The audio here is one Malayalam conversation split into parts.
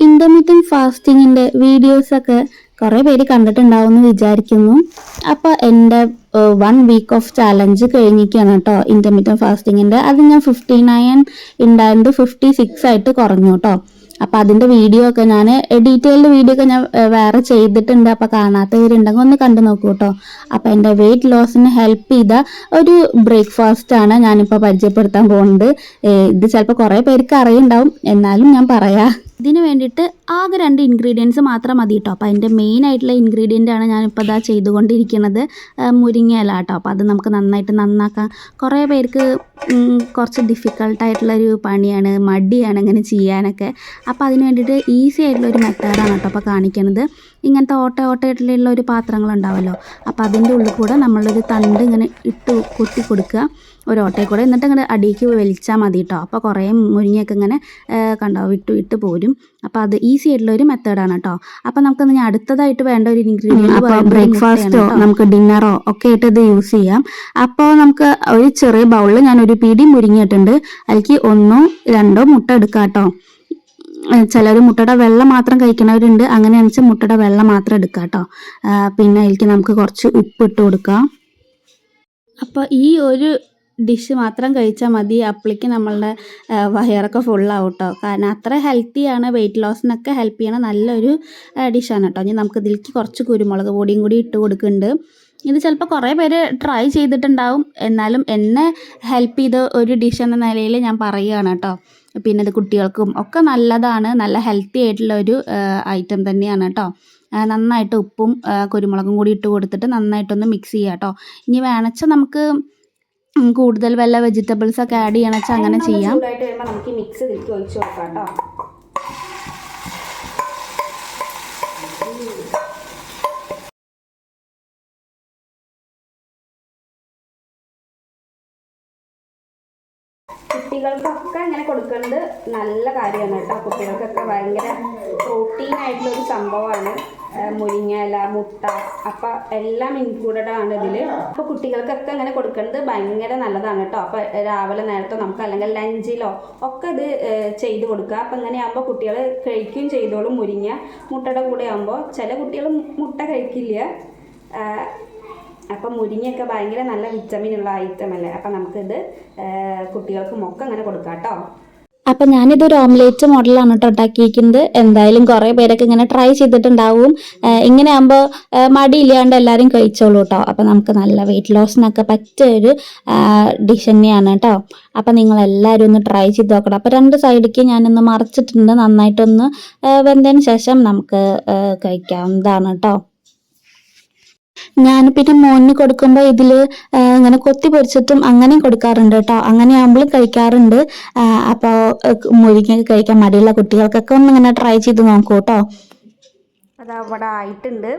ഇന്റർമീഡിയറ്റ് ഫാസ്റ്റിങ്ങിൻ്റെ വീഡിയോസൊക്കെ കുറേ പേര് കണ്ടിട്ടുണ്ടാവുമെന്ന് വിചാരിക്കുന്നു. അപ്പോൾ എൻ്റെ 1 വീക്ക് ഓഫ് ചാലഞ്ച് കഴിഞ്ഞിരിക്കുകയാണ് കേട്ടോ ഇന്റർമീഡിയറ്റ് ഫാസ്റ്റിങ്ങിൻ്റെ. അത് ഞാൻ 59 ഉണ്ടായിരുന്നത് 56 ആയിട്ട് കുറഞ്ഞു കേട്ടോ. അപ്പോൾ അതിൻ്റെ വീഡിയോ ഒക്കെ ഞാൻ ഡീറ്റെയിൽഡ് വീഡിയോ ഒക്കെ ഞാൻ വേറെ ചെയ്തിട്ടുണ്ട്. അപ്പോൾ കാണാത്തവരുണ്ടെങ്കിൽ ഒന്ന് കണ്ടു നോക്കൂ കേട്ടോ. അപ്പോൾ എൻ്റെ വെയിറ്റ് ലോസിന് ഹെൽപ്പ് ചെയ്ത ഒരു ബ്രേക്ക്ഫാസ്റ്റാണ് ഞാനിപ്പോൾ പരിചയപ്പെടുത്താൻ പോകുന്നത്. ഇത് ചിലപ്പോൾ കുറേ പേർക്ക് അറിയുണ്ടാവും, എന്നാലും ഞാൻ പറയാം. ഇതിന് വേണ്ടിയിട്ട് ആകെ 2 ഇൻഗ്രീഡിയൻസ് മാത്രം മതി കേട്ടോ. അപ്പോൾ അതിൻ്റെ മെയിൻ ആയിട്ടുള്ള ഇൻഗ്രീഡിയൻ്റ് ആണ് ഞാനിപ്പോൾ ഇതാ ചെയ്തുകൊണ്ടിരിക്കുന്നത്, മുരിങ്ങയില കേട്ടോ. അപ്പോൾ അത് നമുക്ക് നന്നായിട്ട് നന്നാക്കാം. കുറേ പേർക്ക് കുറച്ച് ഡിഫിക്കൾട്ടായിട്ടുള്ളൊരു പണിയാണ്, മടിയാണ് ഇങ്ങനെ ചെയ്യാനൊക്കെ. അപ്പോൾ അതിന് വേണ്ടിയിട്ട് ഈസി ആയിട്ടുള്ളൊരു മെത്തേഡാണ് കേട്ടോ അപ്പോൾ കാണിക്കുന്നത്. ഇങ്ങനത്തെ ഓട്ടയായിട്ടുള്ള ഒരു പാത്രങ്ങളുണ്ടാവുമല്ലോ, അപ്പോൾ അതിൻ്റെ ഉള്ളിൽ കൂടെ നമ്മളൊരു തണ്ട് ഇങ്ങനെ കൊത്തി കൊടുക്കുക ഒരു ഓട്ടയിൽ കൂടെ. എന്നിട്ട് ഇങ്ങനെ അടിയിലേക്ക് വലിച്ചാൽ മതി കേട്ടോ. അപ്പോൾ കുറേ മുരിങ്ങയൊക്കെ ഇങ്ങനെ കണ്ടോ വിട്ട് പോരും. അപ്പോൾ അത് ഈസി ആയിട്ടുള്ള ഒരു മെത്തേഡാണ് കേട്ടോ. അപ്പോൾ നമുക്ക് അടുത്തതായിട്ട് വേണ്ട ഒരു ഇൻഗ്രീഡിയൻറ്റ് ബ്രേക്ക്ഫാസ്റ്റോ നമുക്ക് ഡിന്നറോ ഒക്കെ ആയിട്ട് ഇത് യൂസ് ചെയ്യാം. അപ്പോൾ നമുക്ക് ഒരു ചെറിയ ബൗളിൽ ഞാൻ ഒരു പിടി മുരിങ്ങയിട്ടുണ്ട്. അതിലേക്ക് 1 2 മുട്ട എടുക്കാം കേട്ടോ. ചിലർ മുട്ടയുടെ വെള്ളം മാത്രം കഴിക്കുന്നവരുണ്ട്, അങ്ങനെയാണെന്ന് വെച്ചാൽ മുട്ടയുടെ വെള്ളം മാത്രം എടുക്കാം കേട്ടോ. പിന്നെ അതിലേക്ക് നമുക്ക് കുറച്ച് ഉപ്പ് ഇട്ട് കൊടുക്കാം. അപ്പോൾ ഈ ഒരു ഡിഷ് മാത്രം കഴിച്ചാൽ മതി, അപ്പോഴേക്ക് നമ്മളുടെ വയറൊക്കെ ഫുള്ളാവും കേട്ടോ. കാരണം അത്ര ഹെൽത്തിയാണ്, വെയിറ്റ് ലോസിനൊക്കെ ഹെൽപ്പ് ചെയ്യണ നല്ലൊരു ഡിഷാണ് കേട്ടോ. ഇനി നമുക്ക് ഇതിലേക്ക് കുറച്ച് കുരുമുളക് പൊടിയും കൂടി ഇട്ട് കൊടുക്കുന്നുണ്ട്. ഇത് ചിലപ്പോൾ കുറേ പേര് ട്രൈ ചെയ്തിട്ടുണ്ടാവും, എന്നാലും എന്നെ ഹെൽപ്പ് ചെയ്ത ഒരു ഡിഷ് എന്ന നിലയിൽ ഞാൻ പറയുകയാണ് കേട്ടോ. പിന്നെ ഇത് കുട്ടികൾക്കും ഒക്കെ നല്ലതാണ്, നല്ല ഹെൽത്തി ആയിട്ടുള്ള ഒരു ഐറ്റം തന്നെയാണ് കേട്ടോ. നന്നായിട്ട് ഉപ്പും കുരുമുളകും കൂടി ഇട്ട് കൊടുത്തിട്ട് നന്നായിട്ടൊന്ന് മിക്സ് ചെയ്യാം കേട്ടോ. ഇനി വേണമെച്ചാൽ നമുക്ക് കൂടുതൽ വല്ല വെജിറ്റബിൾസ് ഒക്കെ ആഡ് ചെയ്യണം വെച്ചാൽ അങ്ങനെ ചെയ്യാം. ചൂടായിട്ട് വരുമ്പോൾ നമുക്ക് മിക്സ് ഇതിലേക്ക് ഒഴിച്ച് കൊടുക്കാം കേട്ടോ. കുട്ടികൾക്കൊക്കെ ഇങ്ങനെ കൊടുക്കുന്നത് നല്ല കാര്യമാണ് കേട്ടോ. കുട്ടികൾക്കൊക്കെ ഭയങ്കര പ്രോട്ടീൻ ആയിട്ടുള്ള ഒരു സംഭവമാണ് മുരിങ്ങയില, മുട്ട, അപ്പം എല്ലാം ഇൻക്ലൂഡഡ് ആണ് ഇതിൽ. അപ്പോൾ കുട്ടികൾക്കൊക്കെ ഇങ്ങനെ കൊടുക്കുന്നത് ഭയങ്കര നല്ലതാണ് കേട്ടോ. അപ്പോൾ രാവിലെ നേരത്തെ നമുക്ക് അല്ലെങ്കിൽ ലഞ്ചിലോ ഒക്കെ ഇത് ചെയ്ത് കൊടുക്കുക. അപ്പം ഇങ്ങനെയാകുമ്പോൾ കുട്ടികൾ കഴിക്കുകയും ചെയ്തോളും. മുരിങ്ങ മുട്ടയുടെ കൂടെ ആകുമ്പോൾ ചില കുട്ടികൾ മുട്ട കഴിക്കില്ല. അപ്പം മുരിങ്ങയൊക്കെ ഭയങ്കര നല്ല വിറ്റമിനുള്ള ഐറ്റം അല്ലേ. അപ്പം നമുക്കിത് കുട്ടികൾക്കും ഒക്കെ അങ്ങനെ കൊടുക്കാം കേട്ടോ. അപ്പം ഞാനിതൊരു ഓംലേറ്റ് മോഡലാണ് കേട്ടോ ഉണ്ടാക്കിയിരിക്കുന്നത്. എന്തായാലും കുറേ പേരൊക്കെ ഇങ്ങനെ ട്രൈ ചെയ്തിട്ടുണ്ടാവും. ഇങ്ങനെ ആകുമ്പോൾ മടിയില്ലാണ്ട് എല്ലാവരും കഴിച്ചോളൂ കേട്ടോ. അപ്പം നമുക്ക് നല്ല വെയിറ്റ് ലോസിനൊക്കെ പറ്റിയൊരു ഡിഷ് തന്നെയാണ് കേട്ടോ. അപ്പം നിങ്ങളെല്ലാവരും ഒന്ന് ട്രൈ ചെയ്ത് നോക്കണം. അപ്പോൾ 2 സൈഡിലേക്ക് ഞാനൊന്ന് മറിച്ചിട്ടുണ്ട്. നന്നായിട്ടൊന്ന് വെന്തതിന് ശേഷം നമുക്ക് കഴിക്കാവുന്നതാണ് കേട്ടോ. ഞാൻ പിന്നെ മോന് കൊടുക്കുമ്പോൾ ഇതിൽ ഇങ്ങനെ കൊത്തി പൊരിച്ചിട്ടും അങ്ങനെയും കൊടുക്കാറുണ്ട് കേട്ടോ. അങ്ങനെ ആകുമ്പോഴും കഴിക്കാറുണ്ട്. അപ്പോൾ മുരിങ്ങയൊക്കെ കഴിക്കാൻ മടിയുള്ള കുട്ടികൾക്കൊക്കെ ഒന്ന് ഇങ്ങനെ ട്രൈ ചെയ്ത് നോക്കൂ കേട്ടോ. അത് അവിടെ ആയിട്ടുണ്ട്.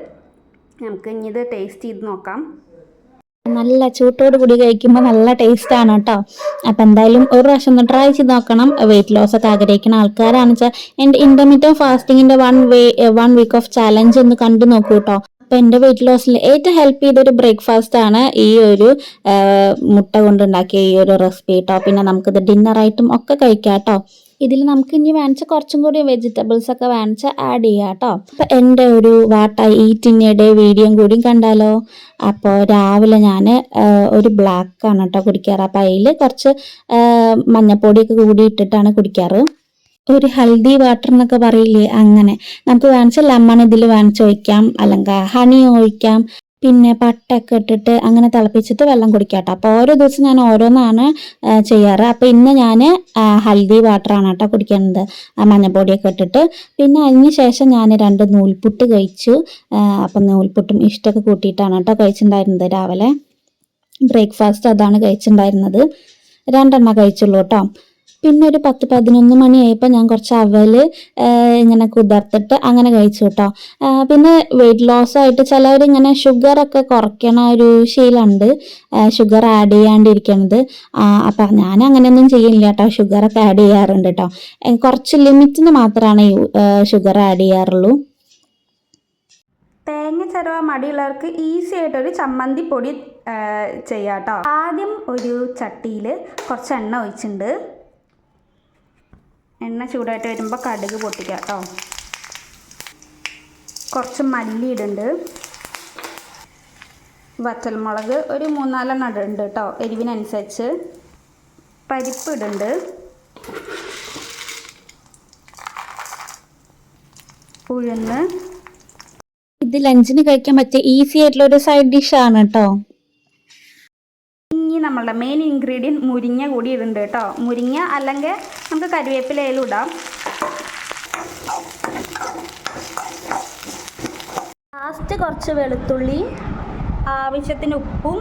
നമുക്ക് ഇനി ഇത് ടേസ്റ്റ് ചെയ്ത് നോക്കാം. നല്ല ചൂട്ടോട് കൂടി കഴിക്കുമ്പോൾ നല്ല ടേസ്റ്റാണ് കേട്ടോ. അപ്പം എന്തായാലും ഒരു പ്രാവശ്യം ഒന്ന് ട്രൈ ചെയ്ത് നോക്കണം. വെയിറ്റ് ലോസ് ഒക്കെ ആഗ്രഹിക്കുന്ന ആൾക്കാരാണെന്ന് വെച്ചാൽ എൻ്റെ ഇന്റർമീഡിയറ്റ് ഫാസ്റ്റിങ്ങിൻ്റെ 1 വീക്ക് ഓഫ് ചാലഞ്ച് ഒന്ന് കണ്ടു നോക്കൂ കേട്ടോ. അപ്പം എൻ്റെ വെയിറ്റ് ലോസിൽ ഏറ്റവും ഹെൽപ്പ് ചെയ്തൊരു ബ്രേക്ക്ഫാസ്റ്റ് ആണ് ഈ ഒരു മുട്ട കൊണ്ടുണ്ടാക്കിയ ഈ ഒരു റെസിപ്പി കേട്ടോ. പിന്നെ നമുക്കിത് ഡിന്നറായിട്ടും ഒക്കെ കഴിക്കാം കേട്ടോ. ഇതിൽ നമുക്ക് ഇനി വേണിച്ചാൽ കുറച്ചും കൂടി വെജിറ്റബിൾസ് ഒക്കെ വേണിച്ചാൽ ആഡ് ചെയ്യാം കേട്ടോ. അപ്പം എൻ്റെ ഒരു what I eat in A day വീഡിയോയും കൂടി കണ്ടാലോ. അപ്പോൾ രാവിലെ ഞാൻ ഒരു ബ്ലാക്കാണ് കേട്ടോ കുടിക്കാറ്. അപ്പം അതിൽ കുറച്ച് മഞ്ഞപ്പൊടിയൊക്കെ കൂടി ഇട്ടിട്ടാണ് കുടിക്കാറ്. ഒരു ഹെൽത്തി വാട്ടർ എന്നൊക്കെ പറയില്ലേ, അങ്ങനെ. നമുക്ക് വേണിച്ചാൽ ലെമൺ ഇതിൽ വേണിച്ച് ഒഴിക്കാം, അല്ലെങ്കിൽ ഹണി ഒഴിക്കാം, പിന്നെ പട്ടയൊക്കെ ഇട്ടിട്ട് അങ്ങനെ തിളപ്പിച്ചിട്ട് വെള്ളം കുടിക്കാം കേട്ടോ. അപ്പോൾ ഓരോ ദിവസം ഞാൻ ഓരോന്നാണ് ചെയ്യാറ്. അപ്പോൾ ഇന്ന് ഞാൻ ഹെൽത്തി വാട്ടറാണ് കേട്ടോ കുടിക്കുന്നത്, മഞ്ഞപ്പൊടിയൊക്കെ ഇട്ടിട്ട്. പിന്നെ അതിന് ശേഷം ഞാൻ 2 നൂൽപുട്ട് കഴിച്ചു. അപ്പം നൂൽപുട്ടും ഇഷ്ടമൊക്കെ കൂട്ടിയിട്ടാണ് കേട്ടോ കഴിച്ചിട്ടുണ്ടായിരുന്നത്. രാവിലെ ബ്രേക്ക്ഫാസ്റ്റ് അതാണ് കഴിച്ചിട്ടുണ്ടായിരുന്നത്. 2 കഴിച്ചുള്ളൂ കേട്ടോ. പിന്നെ ഒരു 10-11 മണിയായപ്പോൾ ഞാൻ കുറച്ച് അവൽ ഇങ്ങനെ കുതിർത്തിട്ട് അങ്ങനെ കഴിച്ചു കേട്ടോ. പിന്നെ വെയിറ്റ് ലോസ് ആയിട്ട് ചിലവരിങ്ങനെ ഷുഗറൊക്കെ കുറയ്ക്കണ ഒരു ശീലമുണ്ട്, ഷുഗർ ആഡ് ചെയ്യാണ്ടിരിക്കണത്. അപ്പം ഞാൻ അങ്ങനെയൊന്നും ചെയ്യില്ല കേട്ടോ. ഷുഗറൊക്കെ ആഡ് ചെയ്യാറുണ്ട് കേട്ടോ. കുറച്ച് ലിമിറ്റിന് മാത്രമാണ് ഷുഗർ ആഡ് ചെയ്യാറുള്ളൂ. തേങ്ങ ചിരവാൻ മടിയുള്ളവർക്ക് ഈസി ആയിട്ടൊരു ചമ്മന്തി പൊടി ചെയ്യാം കേട്ടോ. ആദ്യം ഒരു ചട്ടിയിൽ കുറച്ച് എണ്ണ ഒഴിച്ചിട്ടുണ്ട്. എണ്ണ ചൂടായിട്ട് വരുമ്പോൾ കടുക് പൊട്ടിക്കുക കേട്ടോ. കുറച്ച് മല്ലി ഇടുന്നുണ്ട്. വറ്റൽമുളക് ഒരു 3-4 ഇടുന്നുണ്ട് കേട്ടോ, എരിവിനനുസരിച്ച്. പരിപ്പ് ഇടുന്നുണ്ട്. ഉഴുന്ന്. ഇത് ലഞ്ചിന് കഴിക്കാൻ പറ്റിയ ഈസി ആയിട്ടുള്ള ഒരു സൈഡ് ഡിഷാണ് കേട്ടോ. ഇനി നമ്മളുടെ മെയിൻ ഇൻഗ്രീഡിയൻറ്റ് മുരിങ്ങ കൂടി ഇടുന്നുണ്ട് കേട്ടോ. മുരിങ്ങ അല്ലെങ്കിൽ നമുക്ക് കറിവേപ്പിലയിലും ഇടാം. ലാസ്റ്റ് കുറച്ച് വെളുത്തുള്ളി, ആവശ്യത്തിന് ഉപ്പും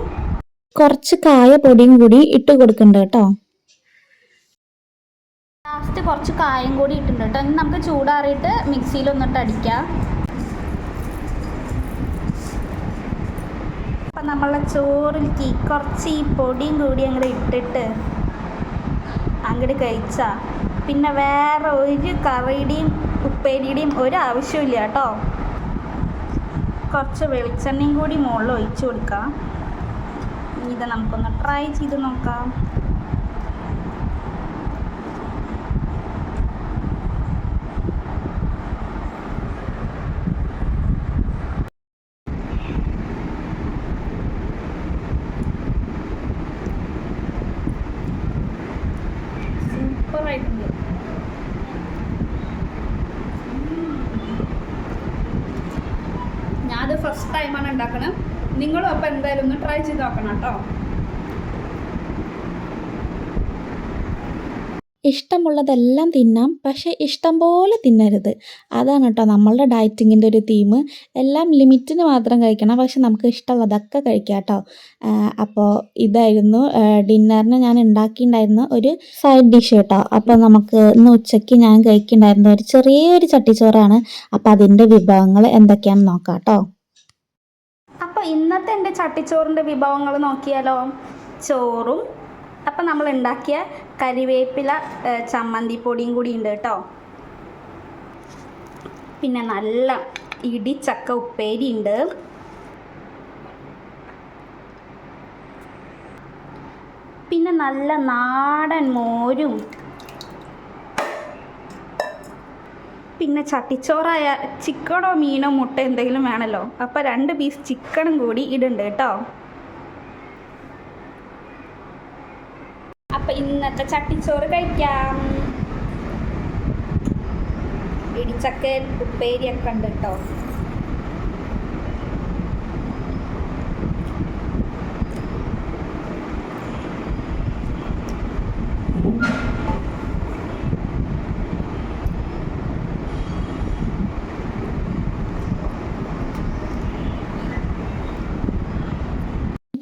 കുറച്ച് കായപ്പൊടിയും കൂടി ഇട്ട് കൊടുക്കുന്നുണ്ട് കേട്ടോ. ലാസ്റ്റ് കുറച്ച് കായം കൂടി ഇട്ടിട്ടുണ്ട് കേട്ടോ. ഇനി നമുക്ക് ചൂടാറിയിട്ട് മിക്സിയിലൊന്നിട്ട് അടിക്കാം. അപ്പം നമ്മളെ ചോറിലേക്ക് കുറച്ച് ഈ പൊടിയും കൂടി അങ്ങോട്ട് ഇട്ടിട്ട് അങ്ങോട്ട് കഴിച്ചാൽ പിന്നെ വേറെ ഒരു കറിയുടെയും ഉപ്പേരിയുടെയും ഒരു ആവശ്യമില്ല കേട്ടോ. കുറച്ച് വെളിച്ചെണ്ണയും കൂടി മുകളിൽ ഒഴിച്ചു കൊടുക്കാം. ഇത് നമുക്കൊന്ന് ട്രൈ ചെയ്ത് നോക്കാം. സൂപ്പറായിട്ടുണ്ട്. ഞാനത് ഫസ്റ്റ് ടൈമാണ് ഉണ്ടാക്കണം. നിങ്ങളും അപ്പോൾ എന്തായാലും ഒന്ന് ട്രൈ ചെയ്ത് നോക്കണം കേട്ടോ. ഇഷ്ടമുള്ളതെല്ലാം തിന്നാം, പക്ഷേ ഇഷ്ടം പോലെ തിന്നരുത്. അതാണ് കേട്ടോ നമ്മളുടെ ഡയറ്റിങ്ങിൻ്റെ ഒരു തീം. എല്ലാം ലിമിറ്റിന് മാത്രം കഴിക്കണം, പക്ഷെ നമുക്ക് ഇഷ്ടമുള്ളതൊക്കെ കഴിക്കാം കേട്ടോ. അപ്പോൾ ഇതായിരുന്നു ഡിന്നറിന് ഞാൻ ഉണ്ടാക്കിയിട്ടുണ്ടായിരുന്ന ഒരു സൈഡ് ഡിഷ് കേട്ടോ. അപ്പോൾ നമുക്ക് ഇന്ന് ഉച്ചയ്ക്ക് ഞാൻ കഴിക്കുന്നുണ്ടായിരുന്ന ഒരു ചെറിയൊരു ചട്ടിച്ചോറാണ്. അപ്പോൾ അതിൻ്റെ വിഭവങ്ങൾ എന്തൊക്കെയാണെന്ന് നോക്കാം കേട്ടോ. അപ്പോൾ ഇന്നത്തെ എൻ്റെ ചട്ടിച്ചോറിൻ്റെ വിഭവങ്ങൾ നോക്കിയാലോ. ചോറും അപ്പം നമ്മൾ ഉണ്ടാക്കിയ കരിവേപ്പില ചമ്മന്തിപ്പൊടിയും കൂടി ഉണ്ട് കേട്ടോ. പിന്നെ നല്ല ഇടിച്ചക്ക ഉപ്പേരി ഉണ്ട്. പിന്നെ നല്ല നാടൻ മോരും. പിന്നെ ചട്ടിച്ചോറായ ചിക്കനോ മീനോ മുട്ട എന്തെങ്കിലും വേണമല്ലോ. അപ്പോൾ 2 പീസ് ചിക്കനും കൂടി ഇടുന്നുണ്ട് കേട്ടോ. അപ്പം ഇന്നത്തെ ചട്ടിച്ചോറ് കഴിക്കാം. ഇടിച്ചക്ക ഉപ്പേരിയൊക്കെ ഉണ്ട് കേട്ടോ.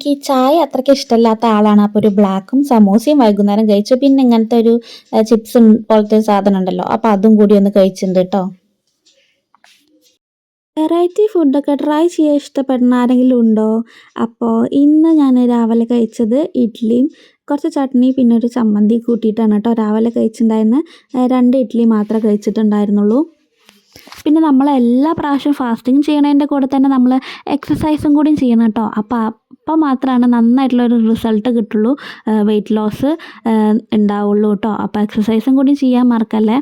എനിക്ക് ചായ അത്രയ്ക്ക് ഇഷ്ടമില്ലാത്ത ആളാണ്. അപ്പോൾ ഒരു ബ്ലാക്കും സമോസയും വൈകുന്നേരം കഴിച്ചു. പിന്നെ ഇങ്ങനത്തെ ഒരു ചിപ്സ് പോലത്തെ സാധനം ഉണ്ടല്ലോ, അപ്പോൾ അതും കൂടി ഒന്ന് കഴിച്ചിട്ടുണ്ട് കേട്ടോ. വെറൈറ്റി ഫുഡൊക്കെ ട്രൈ ചെയ്യാൻ ഇഷ്ടപ്പെടുന്ന ആരെങ്കിലും ഉണ്ടോ? അപ്പോൾ ഇന്ന് ഞാൻ രാവിലെ കഴിച്ചത് ഇഡ്ഡലിയും കുറച്ച് ചട്നി പിന്നെ ഒരു ചമ്മന്തി കൂട്ടിയിട്ടാണ് കേട്ടോ രാവിലെ കഴിച്ചിട്ടുണ്ടായിരുന്നത്. 2 ഇഡ്ഡലി മാത്രമേ കഴിച്ചിട്ടുണ്ടായിരുന്നുള്ളൂ. പിന്നെ നമ്മൾ എല്ലാ പ്രാവശ്യവും ഫാസ്റ്റിംഗ് ചെയ്യണതിൻ്റെ കൂടെ തന്നെ നമ്മൾ എക്സസൈസും കൂടി ചെയ്യണം കേട്ടോ. അപ്പം മാത്രമാണ് നന്നായിട്ടുള്ളൊരു റിസൾട്ട് കിട്ടുള്ളൂ, വെയിറ്റ് ലോസ് ഉണ്ടാവുള്ളൂ കേട്ടോ. അപ്പോൾ എക്സസൈസും കൂടി ചെയ്യാൻ മറക്കല്ലേ.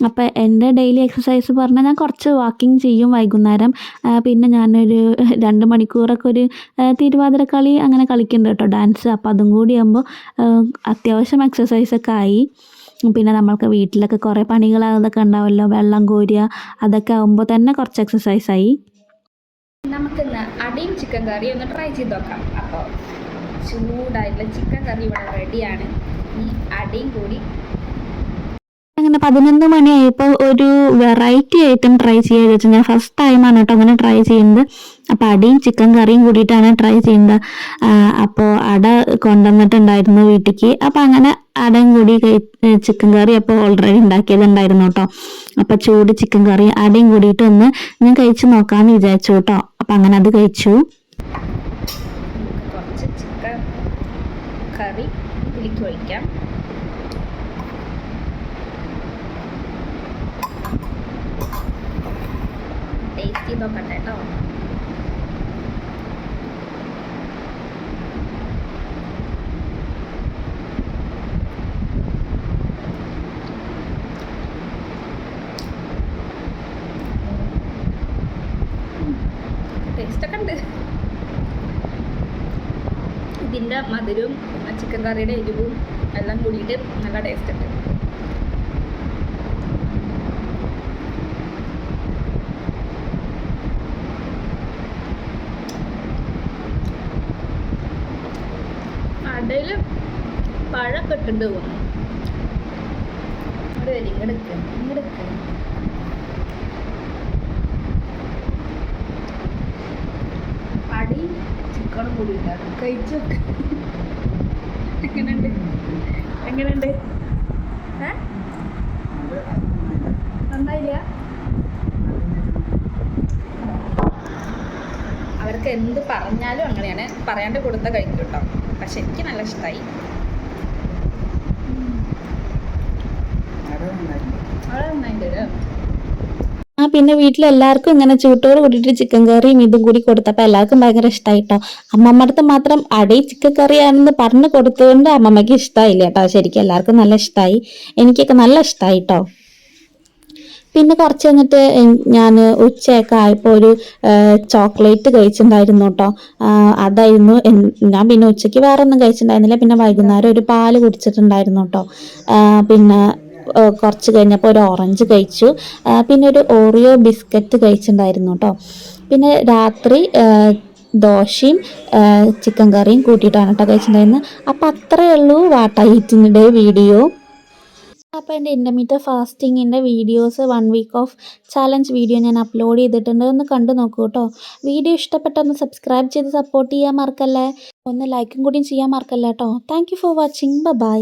അപ്പോൾ എൻ്റെ ഡെയിലി എക്സസൈസ് പറഞ്ഞാൽ ഞാൻ കുറച്ച് വാക്കിംഗ് ചെയ്യും വൈകുന്നേരം. പിന്നെ ഞാനൊരു 2 മണിക്കൂറൊക്കെ ഒരു തിരുവാതിര കളി അങ്ങനെ കളിക്കുന്നുണ്ട് കേട്ടോ, ഡാൻസ്. അപ്പോൾ അതും കൂടി ആകുമ്പോൾ അത്യാവശ്യം എക്സസൈസൊക്കെ ആയി. പിന്നെ നമ്മൾക്ക് വീട്ടിലൊക്കെ കുറേ പണികൾ അതൊക്കെ ഉണ്ടാവുമല്ലോ, വെള്ളം കോരുക, അതൊക്കെ ആകുമ്പോൾ തന്നെ കുറച്ച് എക്സസൈസായി. നമുക്കിന്ന് അടിയും ചിക്കൻ കറി ഒന്ന് ട്രൈ ചെയ്ത് നോക്കാം. അപ്പോൾ ചൂടായിട്ടുള്ള ചിക്കൻ കറി ഇവിടെ റെഡിയാണ്. ഈ അടിയും കൂടി അങ്ങനെ 11 മണിയായപ്പോൾ ഒരു വെറൈറ്റി ഐറ്റം ട്രൈ ചെയ്യാൻ വെച്ചാൽ ഞാൻ ഫസ്റ്റ് ടൈമാണ് കേട്ടോ അങ്ങനെ ട്രൈ ചെയ്യുന്നത്. അപ്പോൾ അടിയും ചിക്കൻ കറിയും കൂടിയിട്ടാണ് ട്രൈ ചെയ്യുന്നത്. അപ്പോൾ അട കൊണ്ടുവന്നിട്ടുണ്ടായിരുന്നു വീട്ടിലേക്ക്. അപ്പോൾ അങ്ങനെ അടയും കൂടി ചിക്കൻ കറി അപ്പോൾ ഓൾറെഡി ഉണ്ടാക്കിയതുണ്ടായിരുന്നു കേട്ടോ. അപ്പോൾ ചൂട് ചിക്കൻ കറി അടയും കൂടിയിട്ട് ഒന്ന് ഞാൻ കഴിച്ച് നോക്കാമെന്ന് വിചാരിച്ചു കേട്ടോ. അപ്പോൾ അങ്ങനെ അത് കഴിച്ചു. കുറച്ച് ചിക്കൻ കറി ഇതിലേക്ക് ഒഴിക്കാം. ടേസ്റ്റ് ചെയ്ത് നോക്കട്ടെ കേട്ടോ. ഉണ്ട്. ഇതിൻ്റെ മധുരവും ചിക്കൻ കറിയുടെ എരിവും എല്ലാം കൂടിയിട്ട് നല്ല ടേസ്റ്റ് ഉണ്ട്. അടയിൽ പഴമൊക്കെ ഇട്ടുണ്ട് തോന്നുന്നു. അവിടെ വരും, ഇങ്ങോട്ട് അടി ചിക്കനും കൂടി ഉണ്ടാകും. കഴിച്ചൊക്കെ എങ്ങനെയുണ്ട്? നന്നായില്ല? അവർക്ക് എന്ത് പറഞ്ഞാലും അങ്ങനെയാണ്, പറയാണ്ട് കൊടുത്ത കഴിക്കും കേട്ടോ. പക്ഷെ എനിക്ക് നല്ല ഇഷ്ടമായി. അവിടെ നന്നായിട്ടുണ്ട്. പിന്നെ വീട്ടിലെല്ലാവർക്കും ഇങ്ങനെ ചൂട്ടോട് കൂടിയിട്ട് ചിക്കൻ കറിയും ഇതും കൂടി കൊടുത്തപ്പോൾ എല്ലാവർക്കും ഭയങ്കര ഇഷ്ടമായിട്ടോ. അമ്മമ്മ അടുത്ത് മാത്രം അടേ ചിക്കൻ കറിയാണെന്ന് പറഞ്ഞു കൊടുത്തുകൊണ്ട് അമ്മമ്മയ്ക്ക് ഇഷ്ടമായില്ല കേട്ടോ. ശരിക്കും എല്ലാവർക്കും നല്ല ഇഷ്ടമായി, എനിക്കൊക്കെ നല്ല ഇഷ്ടമായിട്ടോ. പിന്നെ കുറച്ച് കഴിഞ്ഞിട്ട് ഞാൻ ഉച്ചയൊക്കെ ആയപ്പോൾ ഒരു ചോക്ലേറ്റ് കഴിച്ചിട്ടുണ്ടായിരുന്നു കേട്ടോ. അതായിരുന്നു ഞാൻ പിന്നെ ഉച്ചയ്ക്ക് വേറെ ഒന്നും കഴിച്ചിട്ടുണ്ടായിരുന്നില്ല. പിന്നെ വൈകുന്നേരം ഒരു പാല് കുടിച്ചിട്ടുണ്ടായിരുന്നു കേട്ടോ. പിന്നെ കുറച്ച് കഴിഞ്ഞപ്പോൾ ഒരു ഓറഞ്ച് കഴിച്ചു. പിന്നെ ഒരു ഓറിയോ ബിസ്ക്കറ്റ് കഴിച്ചിട്ടുണ്ടായിരുന്നു കേട്ടോ. പിന്നെ രാത്രി ദോശയും ചിക്കൻ കറിയും കൂട്ടിയിട്ടാണ് കേട്ടോ കഴിച്ചിട്ടുണ്ടായിരുന്നത്. അപ്പോൾ അത്രയേ ഉള്ളൂ വാട്ട ഈറ്റിൻ്റെ വീഡിയോ. അപ്പോൾ എൻ്റെ ഇൻ്റർമീഡിയറ്റ് ഫാസ്റ്റിങ്ങിൻ്റെ videos 1 week of challenge video ഞാൻ അപ്ലോഡ് ചെയ്തിട്ടുണ്ട്. ഒന്ന് കണ്ടു നോക്കൂ കേട്ടോ. വീഡിയോ ഇഷ്ടപ്പെട്ടൊന്ന് സബ്സ്ക്രൈബ് ചെയ്ത് സപ്പോർട്ട് ചെയ്യാൻ മറക്കല്ലേ. ഒന്ന് ലൈക്കും കൂടിയും ചെയ്യാൻ മറക്കല്ലേ കേട്ടോ. Thank you for watching. By.